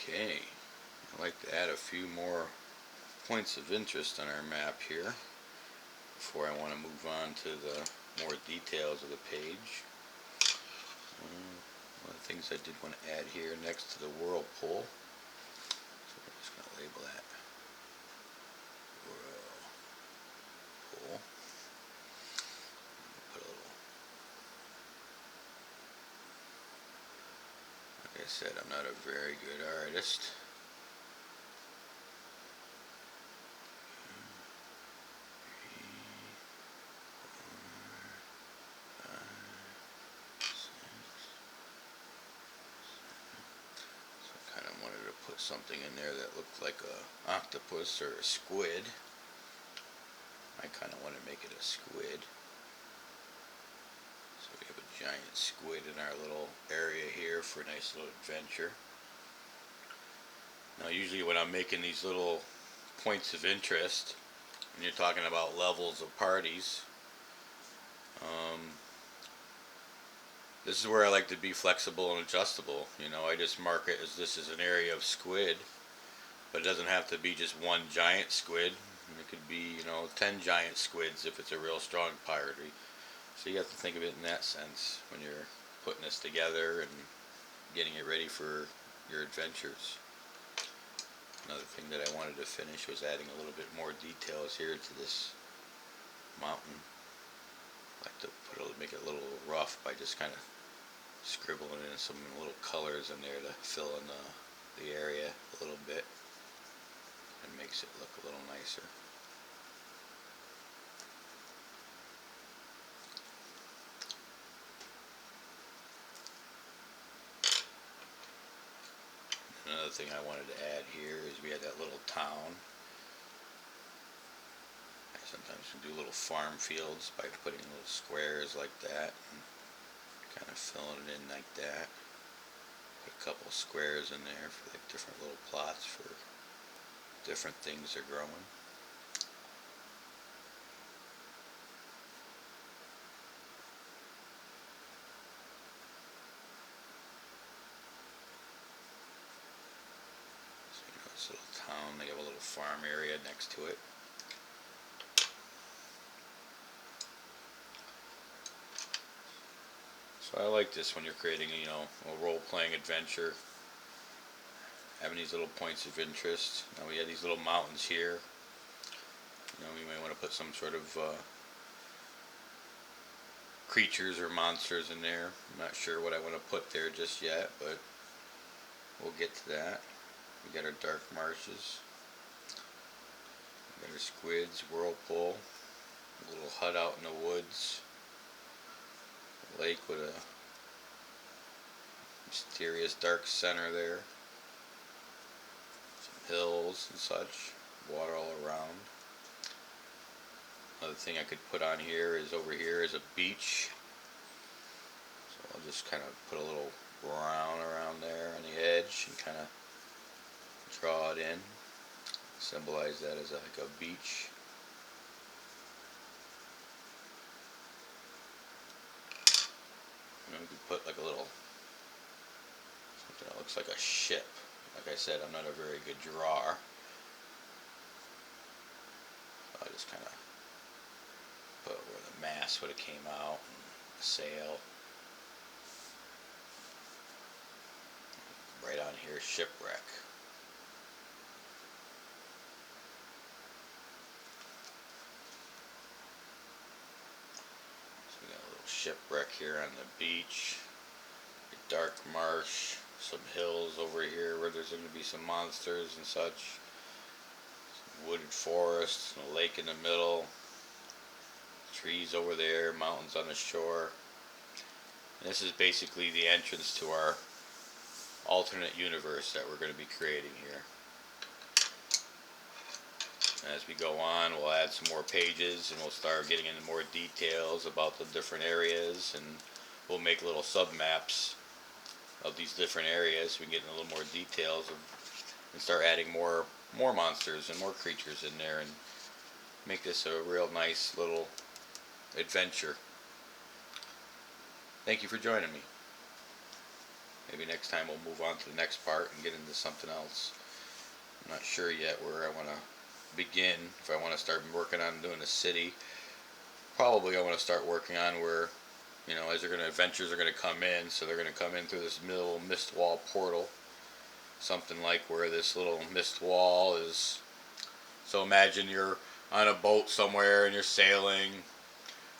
Okay, I'd like to add a few more points of interest on our map here before I want to move on to the more details of the page. One of the things I did want to add here next to the whirlpool, so we're just going to label that whirlpool. Put a little, like I said, I'm not a very good artist. Wanted to put something in there that looked like a octopus or a squid. I kind of want to make it a squid. So we have a giant squid in our little area here for a nice little adventure. Now usually when I'm making these little points of interest, and you're talking about levels of parties, this is where I like to be flexible and adjustable. You know, I just mark it as this is an area of squid, but it doesn't have to be just one giant squid. It could be, 10 giant squids if it's a real strong party. So you have to think of it in that sense when you're putting this together and getting it ready for your adventures. Another thing that I wanted to finish was adding a little bit more details here to this mountain. I like to make it a little rough by just kind of scribbling in some little colors in there to fill in the area a little bit, and makes it look a little nicer. Another thing I wanted to add here is we had that little town. I sometimes do little farm fields by putting little squares like that and kind of filling it in like that. Put a couple squares in there for like different little plots for different things they're growing. So this little town, they have a little farm area next to it. So I like this when you're creating, a role-playing adventure, having these little points of interest. Now we have these little mountains here. We may want to put some sort of creatures or monsters in there. I'm not sure what I want to put there just yet, but we'll get to that. We got our dark marshes. We got our squids, whirlpool, a little hut out in the woods. Lake with a mysterious dark center there. Some hills and such, water all around. Another thing I could put on here is over here is a beach. So I'll just kind of put a little brown around there on the edge and kind of draw it in. Symbolize that as like a beach. We could put like a little something that looks like a ship. Like I said, I'm not a very good drawer. So I just kind of put where the mast would have came out and the sail. Right on here, shipwreck. So we got a little shipwreck here on the beach. A dark marsh, some hills over here where there's going to be some monsters and such. Some wooded forests, and a lake in the middle. Trees over there, mountains on the shore. And this is basically the entrance to our alternate universe that we're going to be creating here. As we go on, we'll add some more pages and we'll start getting into more details about the different areas, and we'll make little sub-maps of these different areas so we can get into a little more details and start adding more monsters and more creatures in there and make this a real nice little adventure. Thank you for joining me. maybe next time we'll move on to the next part and get into something else. I'm not sure yet where I want to begin. If I want to start working on doing a city, probably I want to start working on where, as adventures are gonna come in, so they're gonna come in through this middle mist wall portal. Something like where this little mist wall is. So imagine you're on a boat somewhere and you're sailing,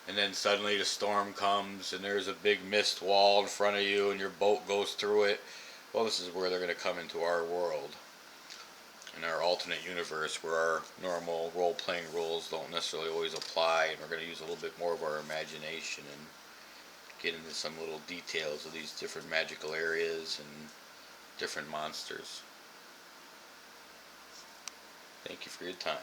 and then suddenly the storm comes and there's a big mist wall in front of you and your boat goes through it. Well, this is where they're going to come into our world, in our alternate universe, where our normal role-playing rules don't necessarily always apply, and we're going to use a little bit more of our imagination and get into some little details of these different magical areas and different monsters. Thank you for your time.